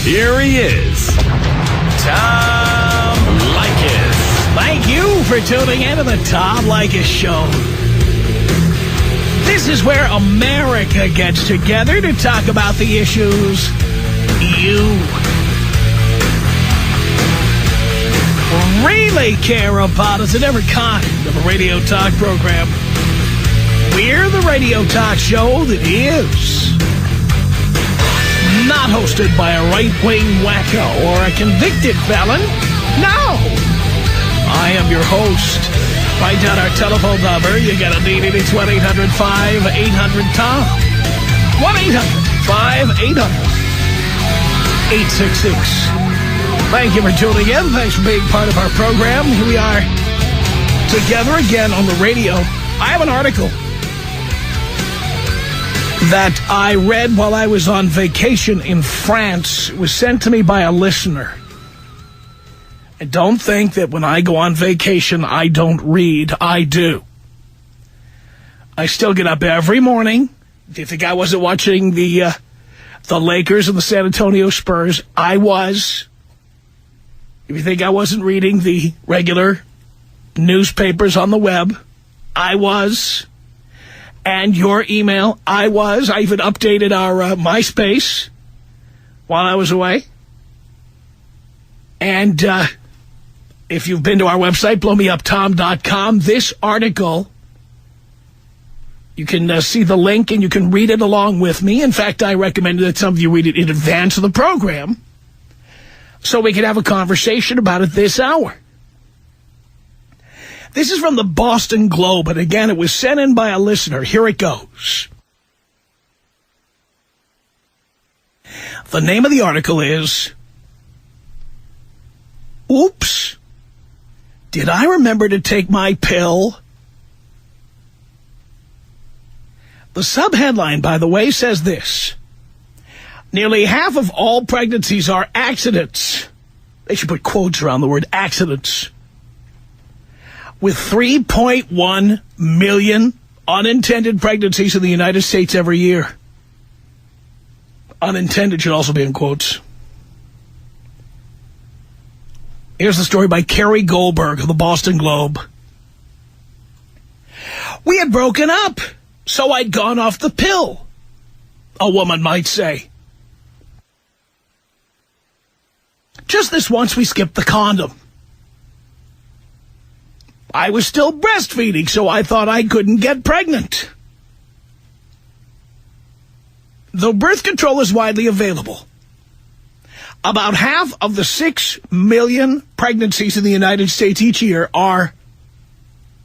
Here he is, Tom Leykis. Thank you for tuning in to the Tom Leykis Show. This is where America gets together to talk about the issues you really care about as in every kind of a radio talk program. We're the radio talk show that is not hosted by a right-wing wacko or a convicted felon. No! I am your host. Write down our telephone number. You gotta need it. It's 1-800-5800-TOM. 1-800-5800-866. Thank you for tuning in. Thanks for being part of our program. Here we are together again on the radio. I have an article that I read while I was on vacation in France. It was sent to me by a listener. And don't think that when I go on vacation, I don't read. I do. I still get up every morning. Do you think I wasn't watching the Lakers and the San Antonio Spurs? I was. If you think I wasn't reading the regular newspapers on the web, I was. And your email, I was. I even updated our MySpace while I was away. And if you've been to our website, blowmeuptom.com, this article, you can see the link and you can read it along with me. In fact, I recommend that some of you read it in advance of the program so we can have a conversation about it this hour. This is from the Boston Globe, and again, it was sent in by a listener. Here it goes. The name of the article is, Oops, Did I Remember to Take My Pill? The subheadline, by the way, says this. Nearly half of all pregnancies are accidents. They should put quotes around the word accidents. With 3.1 million unintended pregnancies in the United States every year. Unintended should also be in quotes. Here's the story by Carrie Goldberg of the Boston Globe. We had broken up, so I'd gone off the pill, a woman might say. Just this once we skipped the condom. I was still breastfeeding, so I thought I couldn't get pregnant. Though birth control is widely available, about half of the 6 million pregnancies in the United States each year are,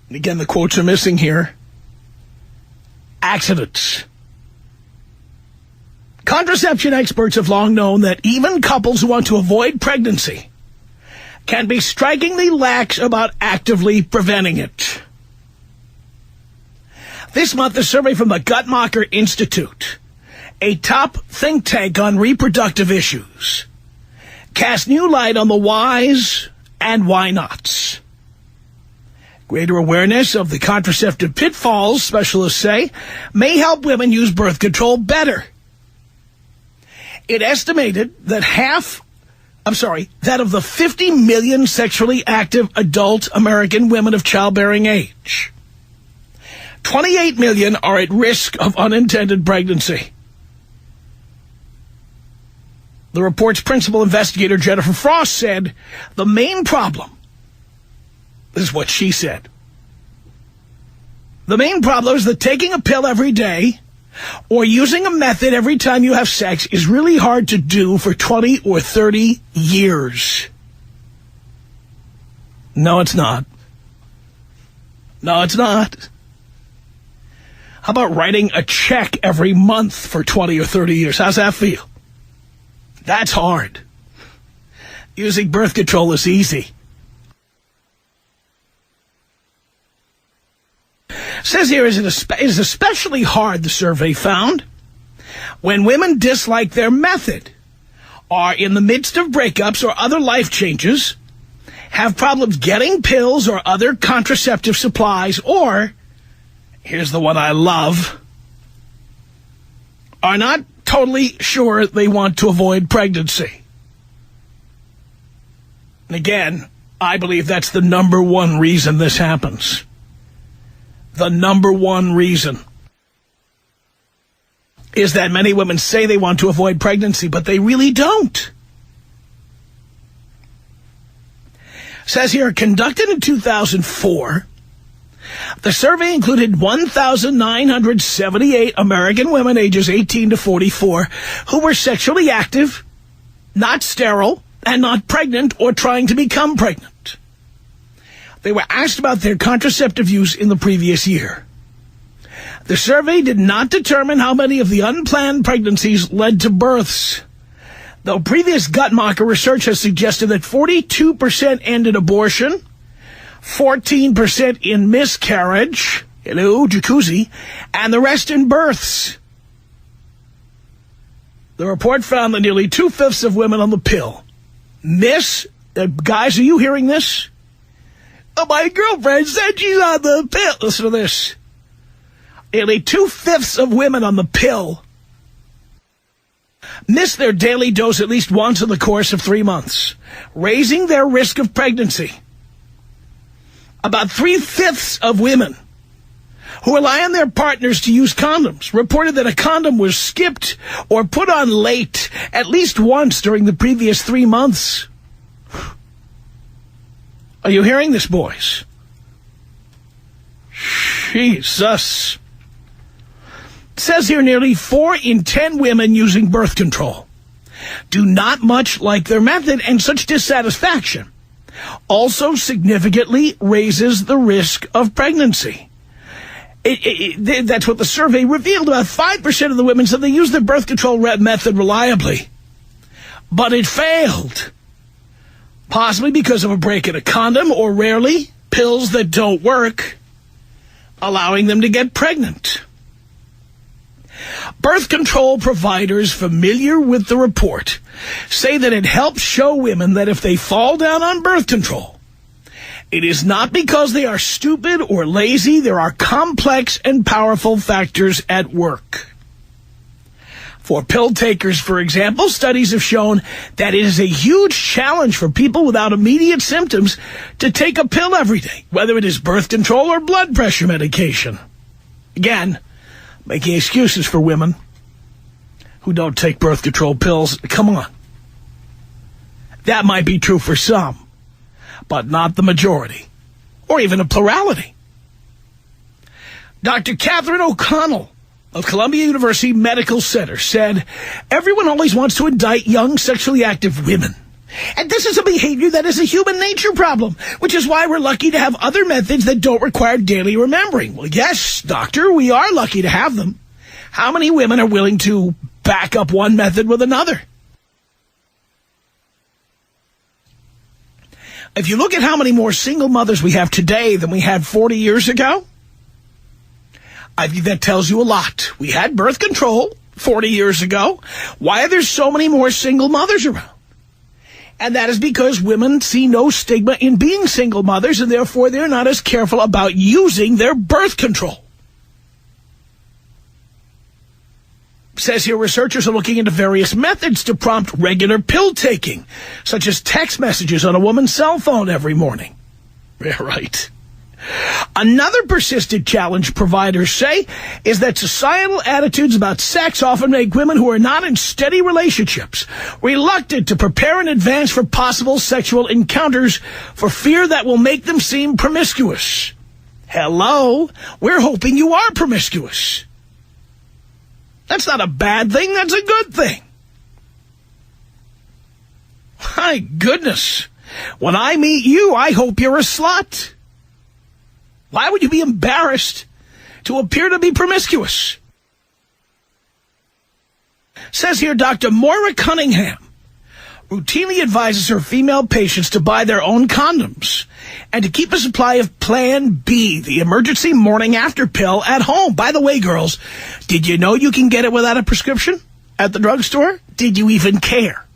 and again the quotes are missing here, accidents. Contraception experts have long known that even couples who want to avoid pregnancy can be strikingly lax about actively preventing it. This month, a survey from the Guttmacher Institute, a top think tank on reproductive issues, cast new light on the whys and why nots. Greater awareness of the contraceptive pitfalls, specialists say, may help women use birth control better. It estimated that that of the 50 million sexually active adult American women of childbearing age, 28 million are at risk of unintended pregnancy. The report's principal investigator, Jennifer Frost, said the main problem, this is what she said, the main problem is that taking a pill every day or using a method every time you have sex is really hard to do for 20 or 30 years. No, it's not. No, it's not. How about writing a check every month for 20 or 30 years? How's that feel? That's hard. Using birth control is easy. Says here, it is especially hard, the survey found, when women dislike their method, are in the midst of breakups or other life changes, have problems getting pills or other contraceptive supplies, or, here's the one I love, are not totally sure they want to avoid pregnancy. And again, I believe that's the number one reason this happens. The number one reason is that many women say they want to avoid pregnancy, but they really don't. Says here, conducted in 2004, the survey included 1,978 American women ages 18 to 44 who were sexually active, not sterile, and not pregnant or trying to become pregnant. They were asked about their contraceptive use in the previous year. The survey did not determine how many of the unplanned pregnancies led to births, though previous Guttmacher research has suggested that 42% end in abortion, 14% in miscarriage, hello, jacuzzi, and the rest in births. The report found that nearly 2/5 of women on the pill guys, are you hearing this? Oh, my girlfriend said she's on the pill. Listen to this. Nearly 2/5 of women on the pill miss their daily dose at least once in the course of 3 months, raising their risk of pregnancy. About 3/5 of women who rely on their partners to use condoms reported that a condom was skipped or put on late at least once during the previous 3 months. Are you hearing this, boys? Jesus. It says here nearly 4 in 10 women using birth control do not much like their method, and such dissatisfaction also significantly raises the risk of pregnancy. That's what the survey revealed. About 5% of the women said they used their birth control method reliably, but it failed. Possibly because of a break in a condom, or rarely pills that don't work, allowing them to get pregnant. Birth control providers familiar with the report say that it helps show women that if they fall down on birth control, it is not because they are stupid or lazy. There are complex and powerful factors at work. For pill takers, for example, studies have shown that it is a huge challenge for people without immediate symptoms to take a pill every day, whether it is birth control or blood pressure medication. Again, making excuses for women who don't take birth control pills. Come on. That might be true for some, but not the majority, or even a plurality. Dr. Catherine O'Connell of Columbia University Medical Center said, everyone always wants to indict young sexually active women. And this is a behavior that is a human nature problem, which is why we're lucky to have other methods that don't require daily remembering. Well, yes, doctor, we are lucky to have them. How many women are willing to back up one method with another? If you look at how many more single mothers we have today than we had 40 years ago, I think that tells you a lot. We had birth control 40 years ago. Why are there so many more single mothers around? And that is because women see no stigma in being single mothers, and therefore they're not as careful about using their birth control. It says here researchers are looking into various methods to prompt regular pill taking, such as text messages on a woman's cell phone every morning. Yeah, right. Another persistent challenge providers say is that societal attitudes about sex often make women who are not in steady relationships reluctant to prepare in advance for possible sexual encounters for fear that will make them seem promiscuous. Hello? We're hoping you are promiscuous. That's not a bad thing, that's a good thing. My goodness. When I meet you, I hope you're a slut. Why would you be embarrassed to appear to be promiscuous? Says here Dr. Moira Cunningham routinely advises her female patients to buy their own condoms and to keep a supply of Plan B, the emergency morning after pill, at home. By the way, girls, did you know you can get it without a prescription at the drugstore? Did you even care?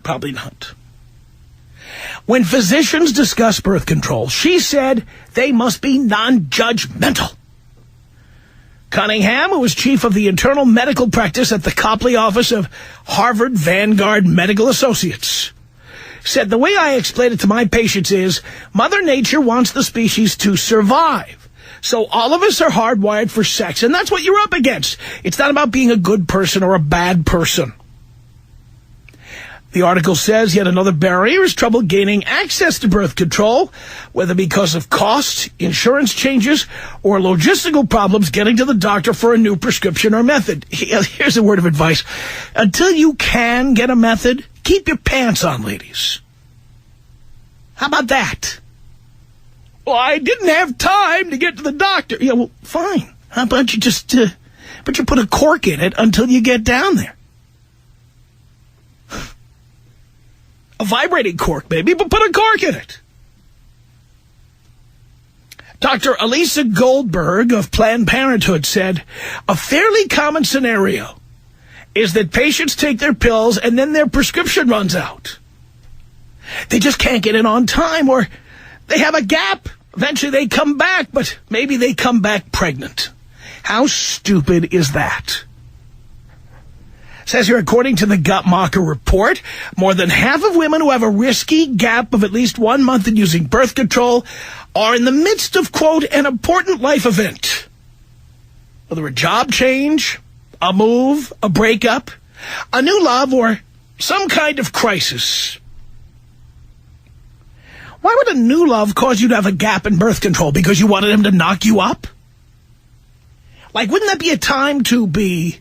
Probably not. When physicians discuss birth control, she said they must be non-judgmental. Cunningham, who was chief of the internal medical practice at the Copley office of Harvard Vanguard Medical Associates, said, the way I explain it to my patients is Mother Nature wants the species to survive. So all of us are hardwired for sex, and that's what you're up against. It's not about being a good person or a bad person. The article says yet another barrier is trouble gaining access to birth control, whether because of cost, insurance changes, or logistical problems getting to the doctor for a new prescription or method. Here's a word of advice. Until you can get a method, keep your pants on, ladies. How about that? Well, I didn't have time to get to the doctor. Yeah, well, fine. How about you just put a cork in it until you get down there? A vibrating cork, maybe, but put a cork in it. Dr. Elisa Goldberg of Planned Parenthood said, a fairly common scenario is that patients take their pills and then their prescription runs out. They just can't get in on time, or they have a gap. Eventually they come back, but maybe they come back pregnant. How stupid is that? Says here, according to the Guttmacher report, more than half of women who have a risky gap of at least 1 month in using birth control are in the midst of, quote, an important life event. Whether a job change, a move, a breakup, a new love, or some kind of crisis. Why would a new love cause you to have a gap in birth control? Because you wanted him to knock you up? Like, wouldn't that be a time to be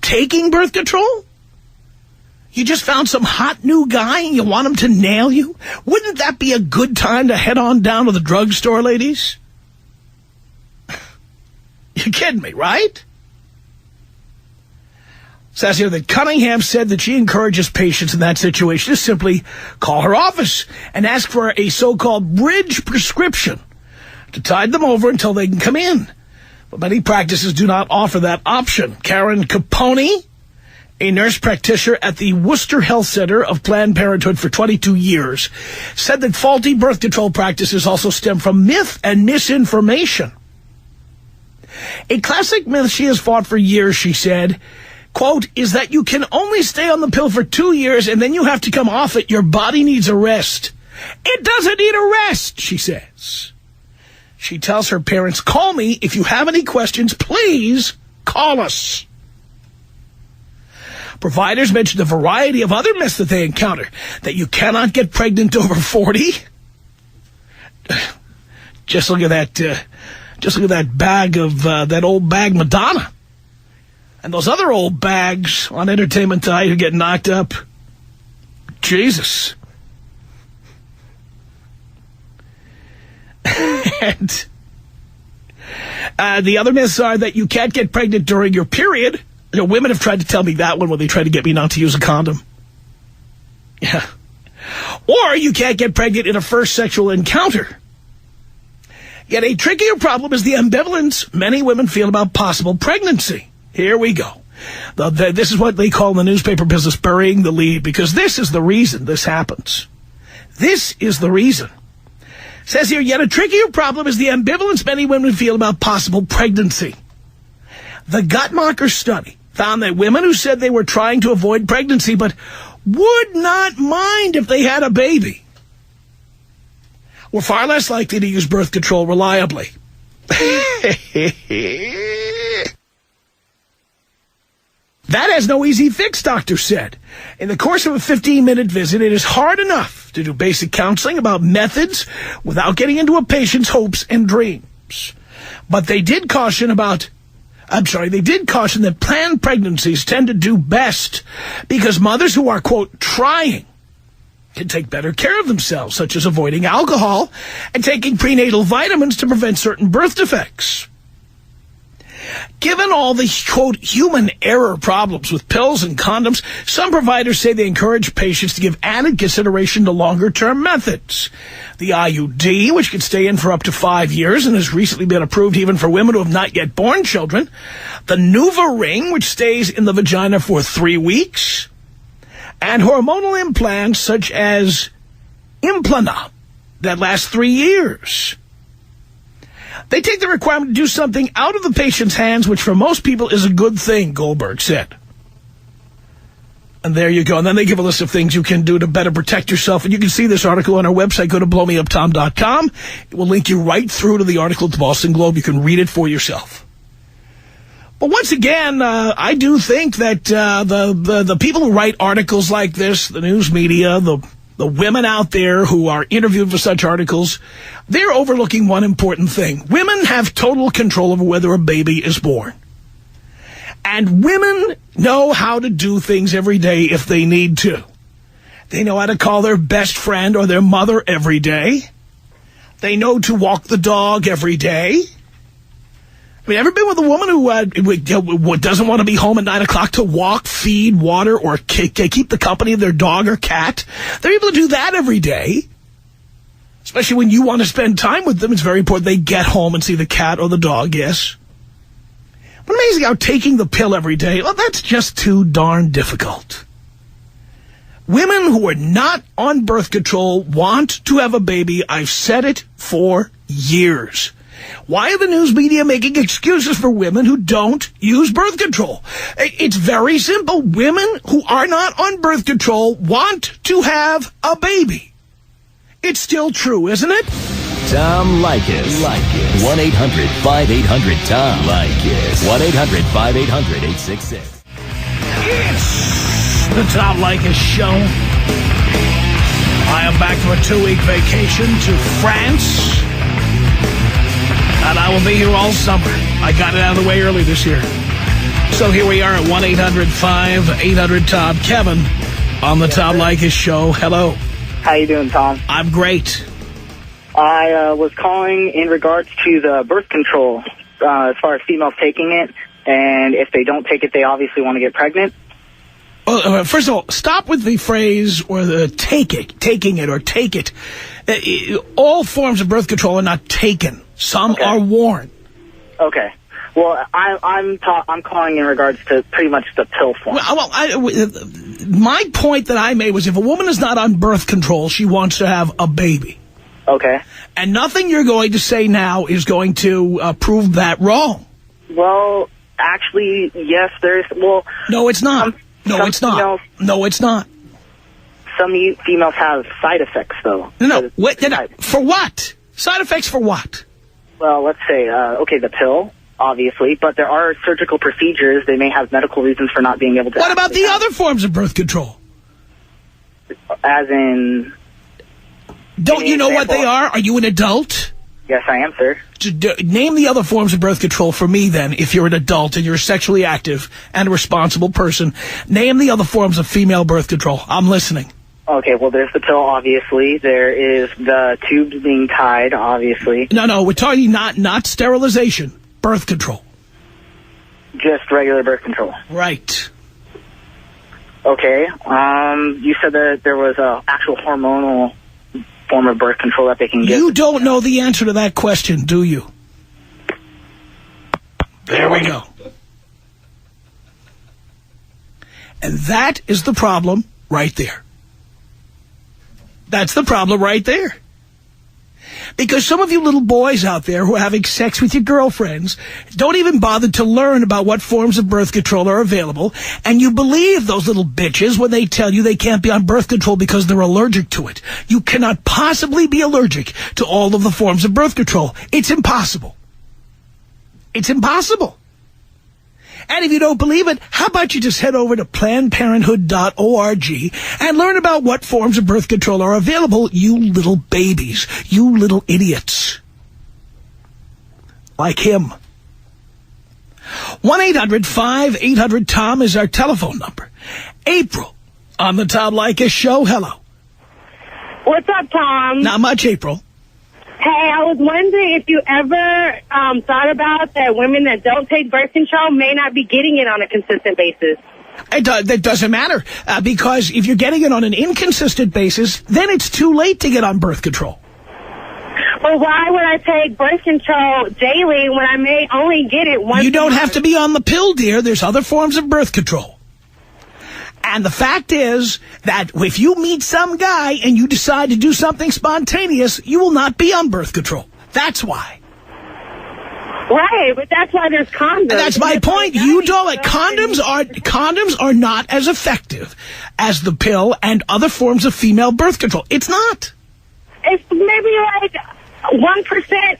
taking birth control? You just found some hot new guy and you want him to nail you? Wouldn't that be a good time to head on down to the drugstore, ladies? You're kidding me, right? Says here that Cunningham said that she encourages patients in that situation to simply call her office and ask for a so-called bridge prescription to tide them over until they can come in. But many practices do not offer that option. Karen Capone, a nurse practitioner at the Worcester Health Center of Planned Parenthood for 22 years, said that faulty birth control practices also stem from myth and misinformation. A classic myth she has fought for years, she said, quote, is that you can only stay on the pill for 2 years and then you have to come off it. Your body needs a rest. It doesn't need a rest, she says. She tells her parents, call me. If you have any questions, please call us. Providers mentioned a variety of other myths that they encounter. That you cannot get pregnant over 40. Just look at that bag of, that old bag Madonna. And those other old bags on Entertainment Tonight who get knocked up. Jesus. And the other myths are that you can't get pregnant during your period. You know, women have tried to tell me that one when they tried to get me not to use a condom. Yeah. Or you can't get pregnant in a first sexual encounter. Yet a trickier problem is the ambivalence many women feel about possible pregnancy. Here we go. This is what they call in the newspaper business burying the lead, because this is the reason this happens. This is the reason. Says here, yet a trickier problem is the ambivalence many women feel about possible pregnancy. The Guttmacher study found that women who said they were trying to avoid pregnancy but would not mind if they had a baby were far less likely to use birth control reliably. That has no easy fix, doctors said. In the course of a 15-minute visit, it is hard enough to do basic counseling about methods without getting into a patient's hopes and dreams. But they did caution that planned pregnancies tend to do best because mothers who are, quote, trying can take better care of themselves, such as avoiding alcohol and taking prenatal vitamins to prevent certain birth defects. Given all the, quote, human error problems with pills and condoms, some providers say they encourage patients to give added consideration to longer-term methods. The IUD, which can stay in for up to 5 years and has recently been approved even for women who have not yet born children. The Nuva ring, which stays in the vagina for 3 weeks. And hormonal implants such as Implana that last 3 years. They take the requirement to do something out of the patient's hands, which for most people is a good thing, Goldberg said. And there you go. And then they give a list of things you can do to better protect yourself. And you can see this article on our website. Go to blowmeuptom.com. It will link you right through to the article at the Boston Globe. You can read it for yourself. But once again, I do think that the people who write articles like this, the news media, the women out there who are interviewed for such articles, they're overlooking one important thing. Women have total control over whether a baby is born. And women know how to do things every day if they need to. They know how to call their best friend or their mother every day. They know to walk the dog every day. I mean, ever been with a woman who doesn't want to be home at 9 o'clock to walk, feed, water, or keep the company of their dog or cat? They're able to do that every day. Especially when you want to spend time with them, it's very important they get home and see the cat or the dog, yes. But amazing how taking the pill every day, well, that's just too darn difficult. Women who are not on birth control want to have a baby. I've said it for years. Why are the news media making excuses for women who don't use birth control? It's very simple. Women who are not on birth control want to have a baby. It's still true, isn't it? Tom Leykis. 1-800-5800-TOM. Leykis. 1-800-5800-866. It's the Tom Leykis Show. I am back from a 2-week vacation to France. And I will be here all summer. I got it out of the way early this year. So here we are at 1-800-5800-TOM. Kevin on the Tom Leykis Show. Hello. How you doing, Tom? I'm great. I was calling in regards to the birth control, as far as females taking it, and if they don't take it, they obviously want to get pregnant. Well, first of all, stop with the phrase or the taking it or take it. All forms of birth control are not taken. Some are worn. Okay. Well, I'm calling in regards to pretty much the pill form. My point that I made was if a woman is not on birth control, she wants to have a baby. Okay. And nothing you're going to say now is going to prove that wrong. Well, actually, yes, there's... Well, no, it's not. No, it's not. No, it's not. Some females have side effects, though. No. Wait, for what? Side effects for what? Well, let's say, okay, the pill, obviously, but there are surgical procedures. They may have medical reasons for not being able to... What about the other forms of birth control? As in... Don't you know what they are? Are you an adult? Yes, I am, sir. Name the other forms of birth control for me, then, if you're an adult and you're sexually active and a responsible person. Name the other forms of female birth control. I'm listening. Okay, well, there's the pill, obviously. There is the tubes being tied, obviously. No, we're talking not sterilization. Birth control. Just regular birth control. Right. Okay. You said that there was a actual hormonal form of birth control that they can get. You don't know the answer to that question, do you? There we go. And that is the problem right there. That's the problem right there. Because some of you little boys out there who are having sex with your girlfriends don't even bother to learn about what forms of birth control are available, and you believe those little bitches when they tell you they can't be on birth control because they're allergic to it. You cannot possibly be allergic to all of the forms of birth control. It's impossible. It's impossible. And if you don't believe it, how about you just head over to PlannedParenthood.org and learn about what forms of birth control are available, you little babies, you little idiots. Like him. 1-800-5800-TOM is our telephone number. April on the Tom Leykis Show. Hello. What's up, Tom? Not much, April. Hey, I was wondering if you ever thought about that women that don't take birth control may not be getting it on a consistent basis. That doesn't matter, because if you're getting it on an inconsistent basis, then it's too late to get on birth control. Well, why would I take birth control daily when I may only get it once You don't a month? have to be on the pill, dear. There's other forms of birth control. And the fact is that if you meet some guy and you decide to do something spontaneous, you will not be on birth control. That's why. Right, but that's why there's condoms. And that's my point. You don't. Condoms are not as effective as the pill and other forms of female birth control. It's not. It's maybe like 1%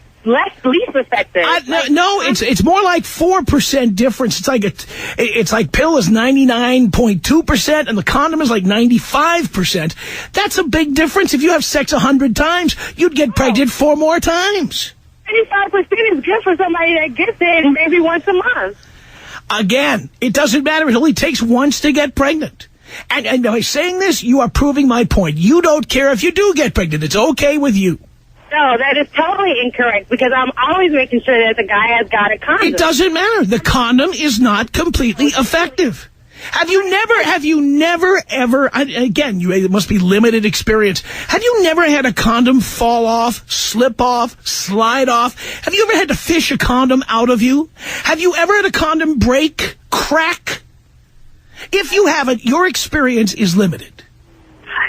least effective. No, it's more like 4% difference. It's like pill is 99.2% and the condom is like 95%. That's a big difference. If you have sex 100 times, you'd get pregnant 4 more times. 95% is good for somebody that gets it maybe once a month. Again, it doesn't matter. It only takes once to get pregnant. And by saying this, you are proving my point. You don't care if you do get pregnant. It's okay with you. No, that is totally incorrect because I'm always making sure that the guy has got a condom. It doesn't matter. The condom is not completely effective. Have you never, ever, again, it must be limited experience. Have you never had a condom fall off, slip off, slide off? Have you ever had to fish a condom out of you? Have you ever had a condom break, crack? If you haven't, your experience is limited.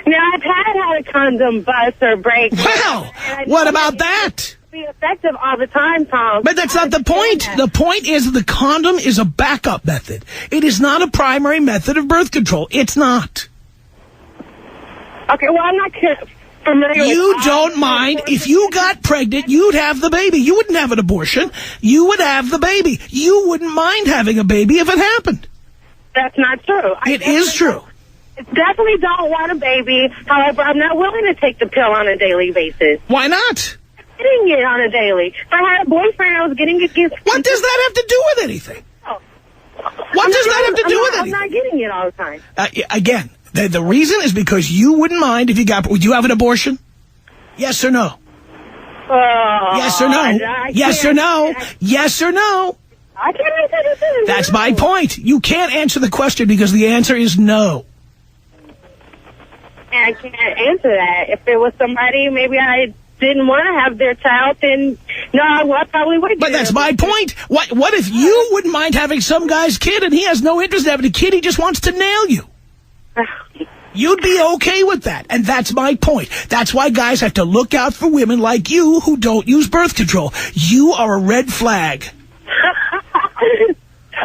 Now, I've had a condom bust or break. Well, what about that? Be effective all the time, Tom. But that's not the point. The point is the condom is a backup method. It is not a primary method of birth control. It's not. Okay, well, I'm not familiar with... You don't mind. If you got pregnant, you'd have the baby. You wouldn't have an abortion. You would have the baby. You wouldn't mind having a baby if it happened. That's not true. It is true. Definitely don't want a baby. However, I'm not willing to take the pill on a daily basis. Why not? Getting it on a daily. If I had a boyfriend, I was getting it. What does that have to do with anything? Oh. What does that have to do with anything? I'm not getting it all the time. Again, the reason is because you wouldn't mind if you got... Would you have an abortion? Yes or no? Yes or no? Yes or no? Yes or no? I can't answer this. That's my point. You can't answer the question because the answer is no. I can't answer that. If it was somebody, maybe I didn't want to have their child, then no, I probably would. But that's my point. What if you wouldn't mind having some guy's kid and he has no interest in having a kid, he just wants to nail you? You'd be okay with that. And that's my point. That's why guys have to look out for women like you who don't use birth control. You are a red flag.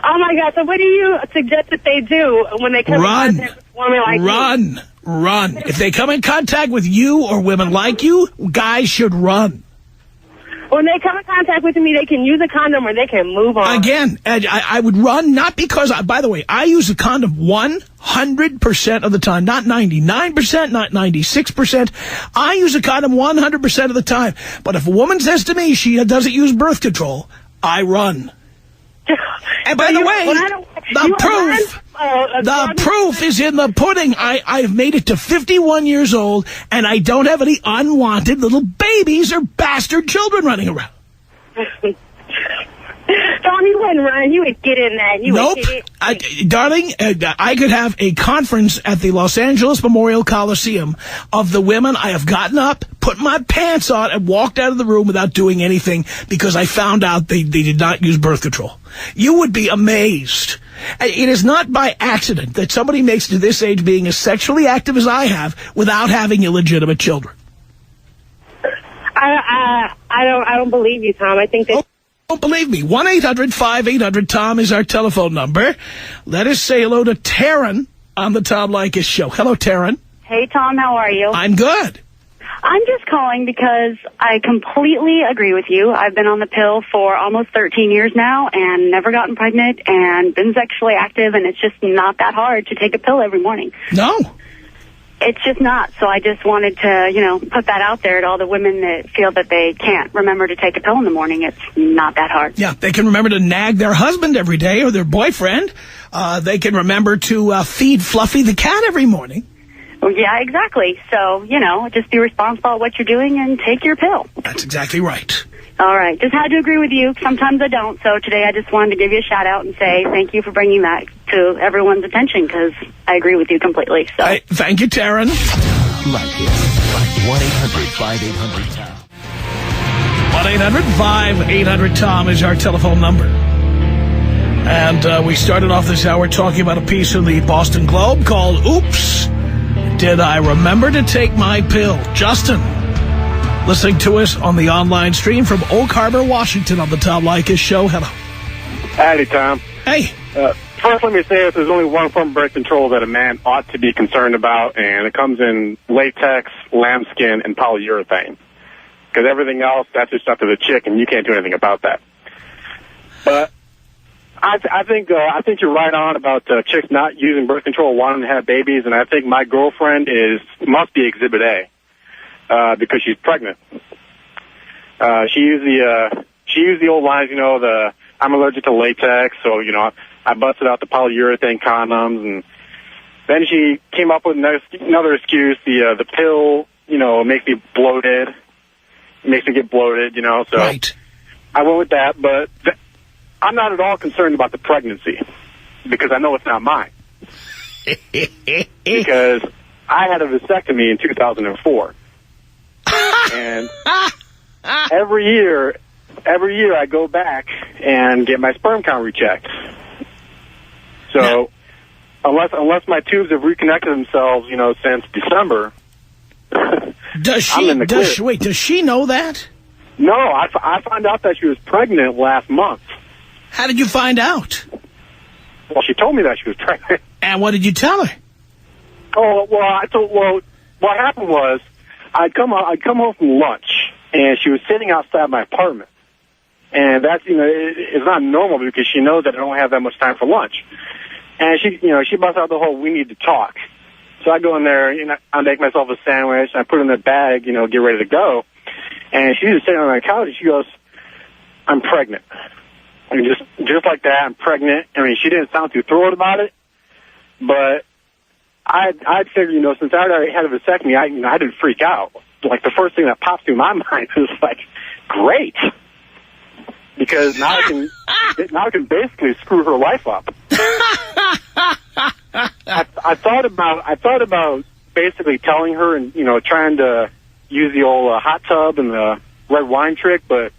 Oh, my God. So what do you suggest that they do when they come in contact with a woman like you? Run. If they come in contact with you or women like you, guys should run. When they come in contact with me, they can use a condom or they can move on. Again, I would run, not because, by the way, I use a condom 100% of the time, not 99%, not 96%. I use a condom 100% of the time. But if a woman says to me she doesn't use birth control, I run. And by the way, the proof is in the pudding. I've made it to 51 years old, and I don't have any unwanted little babies or bastard children running around. Tom, you wouldn't run. You would get in that. Nope. Darling, I could have a conference at the Los Angeles Memorial Coliseum of the women I have gotten up, put my pants on, and walked out of the room without doing anything because I found out they did not use birth control. You would be amazed. It is not by accident that somebody makes it to this age being as sexually active as I have without having illegitimate children. I don't believe you, Tom. I think that... Don't believe me. 1-800-5800-TOM is our telephone number. Let us say hello to Taryn on the Tom Leykis show. Hello, Taryn. Hey, Tom. How are you? I'm good. I'm just calling because I completely agree with you. I've been on the pill for almost 13 years now and never gotten pregnant and been sexually active, and it's just not that hard to take a pill every morning. No. It's just not. So I just wanted to, put that out there to all the women that feel that they can't remember to take a pill in the morning. It's not that hard. Yeah, they can remember to nag their husband every day or their boyfriend. They can remember to feed Fluffy the cat every morning. Well, yeah, exactly. So, just be responsible at what you're doing and take your pill. That's exactly right. All right. Just had to agree with you. Sometimes I don't. So today I just wanted to give you a shout out and say thank you for bringing that to everyone's attention because I agree with you completely. So thank you, Taryn. Leykis. 1-800-5800-TOM. 1-800-5800-TOM is our telephone number. And we started off this hour talking about a piece in the Boston Globe called Oops, Did I Remember to Take My Pill? Justin Listening to us on the online stream from Oak Harbor, Washington on the Tom Leykis Show. Hello. Howdy, Tom. Hey. First, let me say if there's only one form of birth control that a man ought to be concerned about, and it comes in latex, lambskin, and polyurethane. Because everything else, that's just up to the chick, and you can't do anything about that. But I think you're right on about chicks not using birth control, wanting to have babies, and I think my girlfriend must be Exhibit A because she's pregnant. She used the old lines, I'm allergic to latex, so I busted out the polyurethane condoms, and then she came up with another excuse. The pill, makes me bloated, makes me get bloated, so right. I went with that, but I'm not at all concerned about the pregnancy because I know it's not mine. Because I had a vasectomy in 2004. And every year I go back and get my sperm count rechecked. So unless my tubes have reconnected themselves, since December, does she know that? No, I found out that she was pregnant last month. How did you find out? Well, she told me that she was pregnant. And what did you tell her? Oh, well, what happened was I'd come home from lunch, and she was sitting outside my apartment. And that's, it's not normal because she knows that I don't have that much time for lunch. And she busts out the whole, we need to talk. So I go in there, I make myself a sandwich, I put it in the bag, get ready to go. And she's just sitting on my couch, and she goes, I'm pregnant. I mean, just like that, I'm pregnant. I mean, she didn't sound too thrilled about it, but I'd figured, since I already had a vasectomy, I didn't freak out. Like, the first thing that pops through my mind is like, great, because now I can basically screw her life up. I thought about basically telling her and trying to use the old hot tub and the red wine trick, but.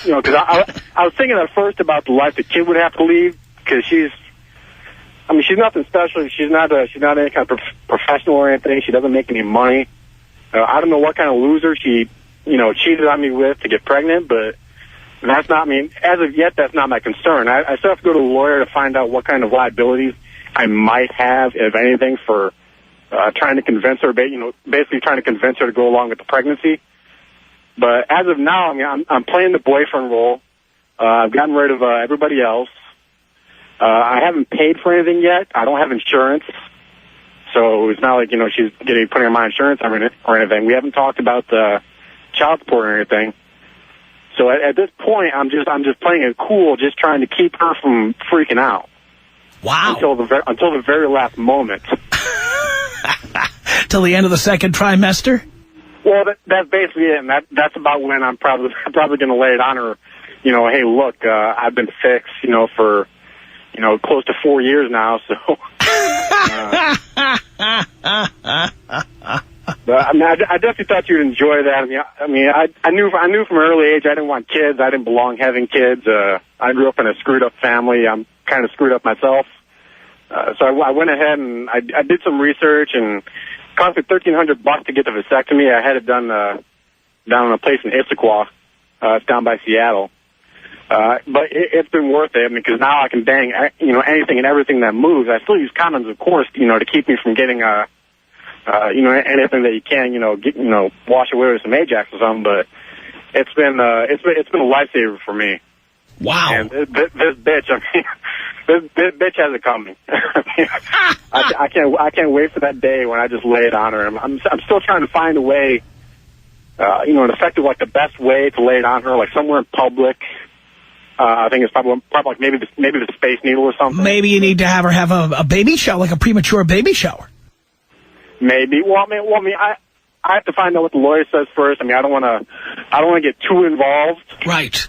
Because I was thinking at first about the life the kid would have to lead, because she's nothing special. She's not any kind of professional or anything. She doesn't make any money. I don't know what kind of loser she, cheated on me with to get pregnant, but that's not, as of yet, that's not my concern. I still have to go to a lawyer to find out what kind of liabilities I might have, if anything, for trying to convince her, basically trying to convince her to go along with the pregnancy. But as of now, I'm playing the boyfriend role. I've gotten rid of everybody else. I haven't paid for anything yet. I don't have insurance. So it's not like, she's putting on my insurance or anything. We haven't talked about child support or anything. So at this point, I'm just playing it cool, just trying to keep her from freaking out. Wow. Until the very last moment. Till the end of the second trimester? Well, that's basically it, and that's about when I'm probably going to lay it on her. Hey, look, I've been fixed, for, close to 4 years now. So, but I definitely thought you'd enjoy that. I knew from an early age I didn't want kids. I didn't belong having kids. I grew up in a screwed up family. I'm kind of screwed up myself. So I went ahead and I did some research, and it cost me $1,300 to get the vasectomy. I had it done down in a place in Issaquah. It's down by Seattle. But it's been worth it, because now I can bang, anything and everything that moves. I still use condoms, of course, to keep me from getting, anything that you can, wash away with some Ajax or something. But it's been a lifesaver for me. Wow. And this bitch, this bitch has it coming. I can't wait for that day when I just lay it on her. I'm still trying to find a way, an effective, like the best way to lay it on her, like somewhere in public. I think it's probably like maybe the Space Needle or something. Maybe you need to have her have a baby shower, like a premature baby shower. Maybe. I have to find out what the lawyer says first. I don't want to get too involved. Right.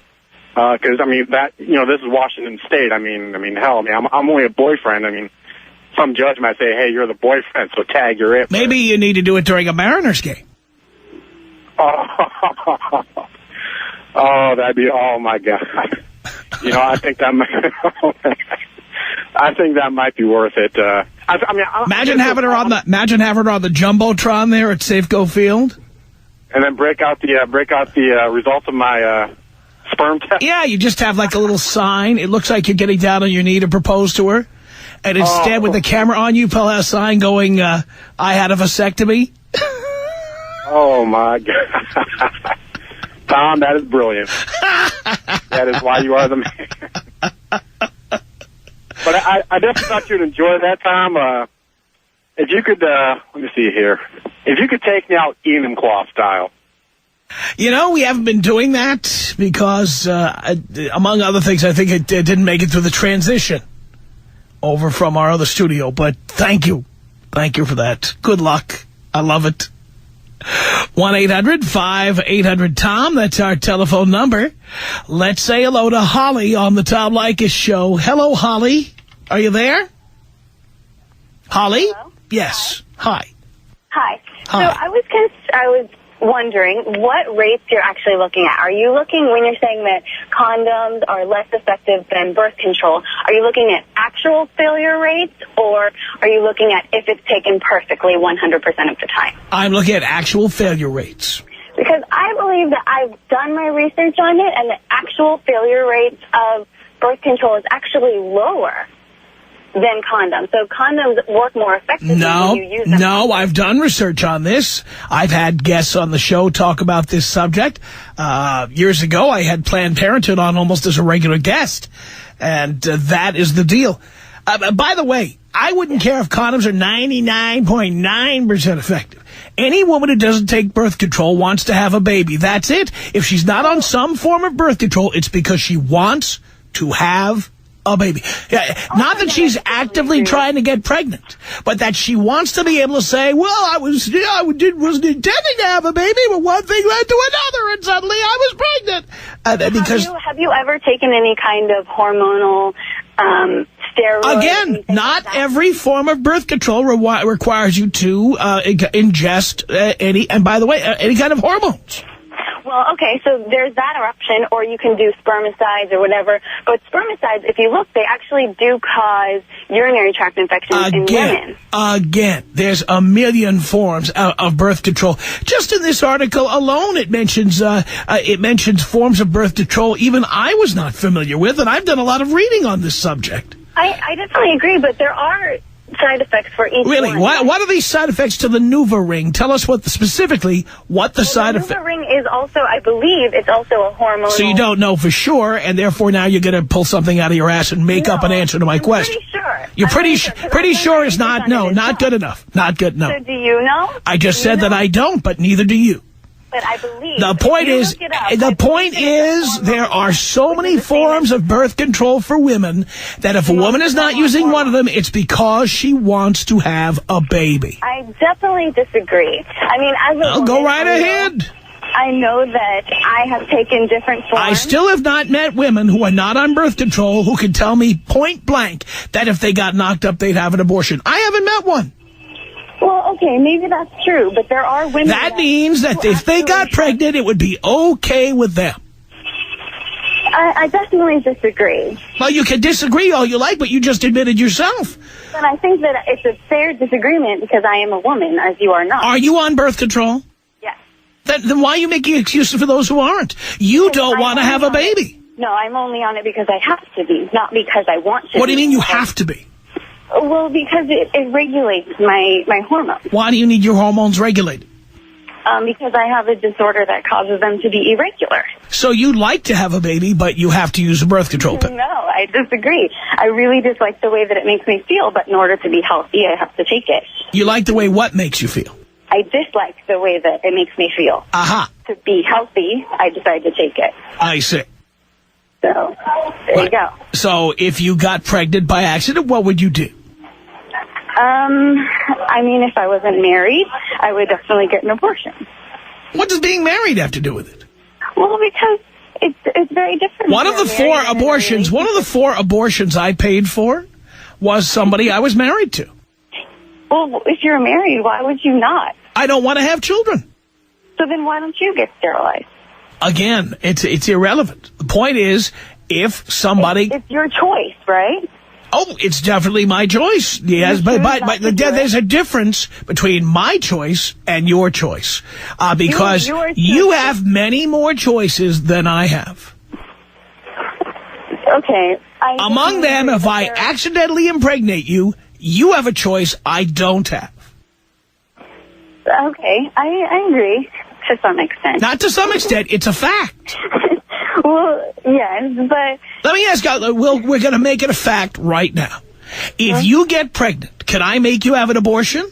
Because this is Washington State. Hell, I'm only a boyfriend. Some judge might say, "Hey, you're the boyfriend, so tag, you're it." Maybe you need to do it during a Mariners game. Oh, that'd be, oh my God. I think that might be worth it. Imagine having her on the Jumbotron there at Safeco Field. And then break out the results of my sperm test. Yeah, you just have like a little sign. It looks like you're getting down on your knee to propose to her. And instead, with the camera on you, pull out a sign going, I had a vasectomy. Oh, my God. Tom, that is brilliant. That is why you are the man. But I definitely thought you'd enjoy that, Tom. If you could, let me see here. If you could take me out Enumclaw style. You know, we haven't been doing that because, among other things, I think it didn't make it through the transition over from our other studio. But thank you. Thank you for that. Good luck. I love it. 1-800-5800-TOM. That's our telephone number. Let's say hello to Holly on the Tom Leykis show. Hello, Holly. Are you there? Holly? Hello? Yes. Hi. Hi. Hi. So I was wondering what rates you're actually looking at. Are you looking, when you're saying that condoms are less effective than birth control, are you looking at actual failure rates, or are you looking at if it's taken perfectly 100% of the time? I'm looking at actual failure rates. Because I believe that I've done my research on it, and the actual failure rates of birth control is actually lower than condoms. So condoms work more effectively when you use them. No, I've done research on this. I've had guests on the show talk about this subject. Years ago, I had Planned Parenthood on almost as a regular guest. And that is the deal. By the way, I wouldn't care if condoms are 99.9% effective. Any woman who doesn't take birth control wants to have a baby. That's it. If she's not on some form of birth control, it's because she wants to have a baby. Not that she's actively trying to get pregnant, but that she wants to be able to say, well, I wasn't intending to have a baby, but one thing led to another, and suddenly I was pregnant. Have you ever taken any kind of hormonal steroid? Again, not every form of birth control requires you to ingest any kind of hormones. Well, okay, so there's that option, or you can do spermicides or whatever. But spermicides, if you look, they actually do cause urinary tract infections in women. Again, there's a million forms of birth control. Just in this article alone, it mentions forms of birth control even I was not familiar with, and I've done a lot of reading on this subject. I definitely agree, but there are side effects for each Really? one. What are these side effects to the NuvaRing? Tell us specifically what the side effect... The NuvaRing is also, I believe, it's also a hormonal... So you don't know for sure, and therefore now you're going to pull something out of your ass and make up an answer to my question. I'm pretty sure. You're pretty sure is not good enough. Not good, no. So do you know? I just said that I don't, but neither do you. But I believe... The point is, there are so many forms of birth control for women that if a woman is not using one of them, it's because she wants to have a baby. I definitely disagree. I mean, as a woman... Go right ahead. I know that I have taken different forms. I still have not met women who are not on birth control who can tell me point blank that if they got knocked up, they'd have an abortion. I haven't met one. Well, okay, maybe that's true, but there are women... That means that if they got pregnant, it would be okay with them. I definitely disagree. Well, you can disagree all you like, but you just admitted yourself. But I think that it's a fair disagreement because I am a woman, as you are not. Are you on birth control? Yes. Then why are you making excuses for those who aren't? You don't want to have a baby. No, I'm only on it because I have to be, not because I want to. What do you mean you have to be? Well, because it regulates my hormones. Why do you need your hormones regulated? Because I have a disorder that causes them to be irregular. So you'd like to have a baby, but you have to use a birth control pill. No, I disagree. I really dislike the way that it makes me feel, but in order to be healthy, I have to take it. You like the way what makes you feel? I dislike the way that it makes me feel. Aha. To be healthy, I decide to take it. I see. So, there you go. So if you got pregnant by accident, what would you do? I mean, if I wasn't married, I would definitely get an abortion. What does being married have to do with it? Well, because it's very different. One of the four abortions I paid for was somebody I was married to. Well, if you're married, why would you not? I don't want to have children. So then why don't you get sterilized? Again, it's irrelevant. The point is, if somebody... It's your choice, right? Oh, it's definitely my choice. Yes, but there's a difference between my choice and your choice. Because you have many more choices than I have. Okay. Among them, if I accidentally impregnate you, you have a choice I don't have. Okay, I agree to some extent. Not to some extent, it's a fact. Well, yes, but... Let me ask you, we're going to make it a fact right now. If you get pregnant, can I make you have an abortion?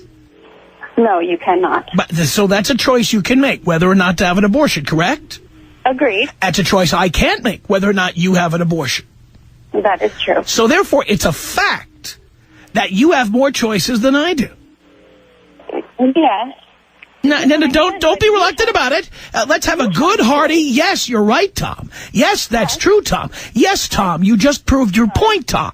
No, you cannot. So that's a choice you can make, whether or not to have an abortion, correct? Agreed. That's a choice I can't make, whether or not you have an abortion. That is true. So therefore, it's a fact that you have more choices than I do. Yes. No, don't be reluctant about it. Let's have a good, hearty, yes, you're right, Tom. Yes, that's true, Tom. Yes, Tom, you just proved your point, Tom.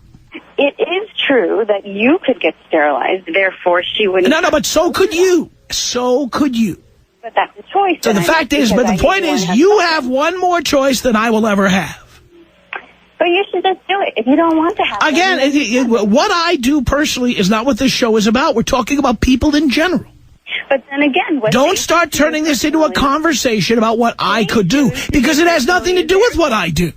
It is true that you could get sterilized, therefore she wouldn't... No, but so could you. So could you. But that's a choice. So the fact is, but the point is, you have one more choice than I will ever have. But you should just do it if you don't want to have it. Again, what I do personally is not what this show is about. We're talking about people in general. But then again... Don't start turning this into a conversation about what I could do, because it has nothing to do with what I do.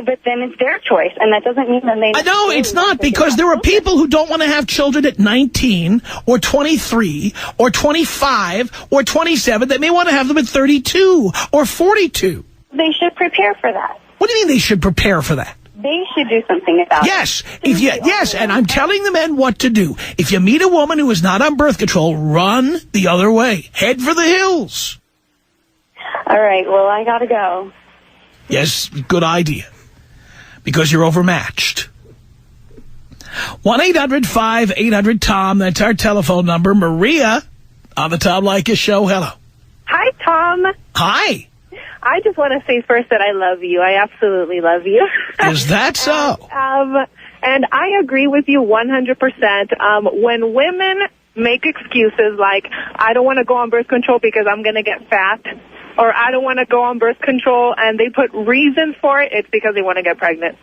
But then it's their choice, and that doesn't mean that they... No, it's not, because there are people who don't want to have children at 19 or 23 or 25 or 27 that may want to have them at 32 or 42. They should prepare for that. What do you mean they should prepare for that? They should do something about it. Yes, and I'm telling the men what to do. If you meet a woman who is not on birth control, run the other way. Head for the hills. All right, well, I gotta go. Yes, good idea. Because you're overmatched. 1-800-5800-TOM. That's our telephone number. Maria on the Tom Leykis Show. Hello. Hi, Tom. Hi. I just want to say first that I love you. I absolutely love you. Is that so? And I agree with you 100%. When women make excuses like, I don't want to go on birth control because I'm going to get fat, or I don't want to go on birth control, and they put reasons for it, it's because they want to get pregnant.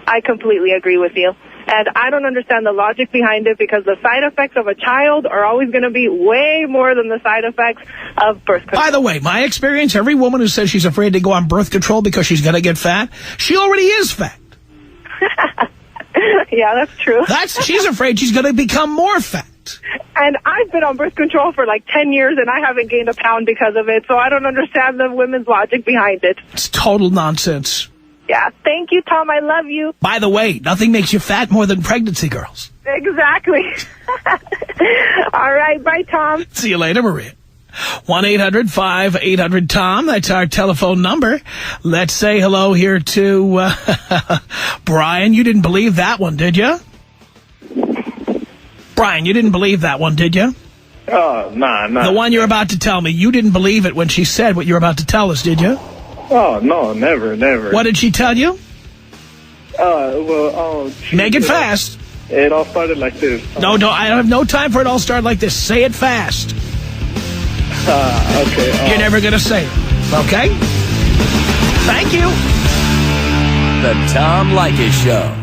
I completely agree with you. And I don't understand the logic behind it, because the side effects of a child are always going to be way more than the side effects of birth control. By the way, my experience, every woman who says she's afraid to go on birth control because she's going to get fat, she already is fat. Yeah, that's true. She's afraid she's going to become more fat. And I've been on birth control for like 10 years, and I haven't gained a pound because of it, so I don't understand the women's logic behind it. It's total nonsense. Yeah, thank you, Tom. I love you. By the way, nothing makes you fat more than pregnancy, girls. Exactly. All right, bye, Tom. See you later, Maria. 1-800-5800-TOM. That's our telephone number. Let's say hello here to Brian. You didn't believe that one, did you? Brian, you didn't believe that one, did you? Oh, nah. The one you're about to tell me. You didn't believe it when she said what you're about to tell us, did you? Oh, no, never. What did she tell you? Make it fast. It all started like this. No, I have no time for it all started like this. Say it fast. Okay. You're never going to say it. Okay? Thank you. The Tom Leykis Show.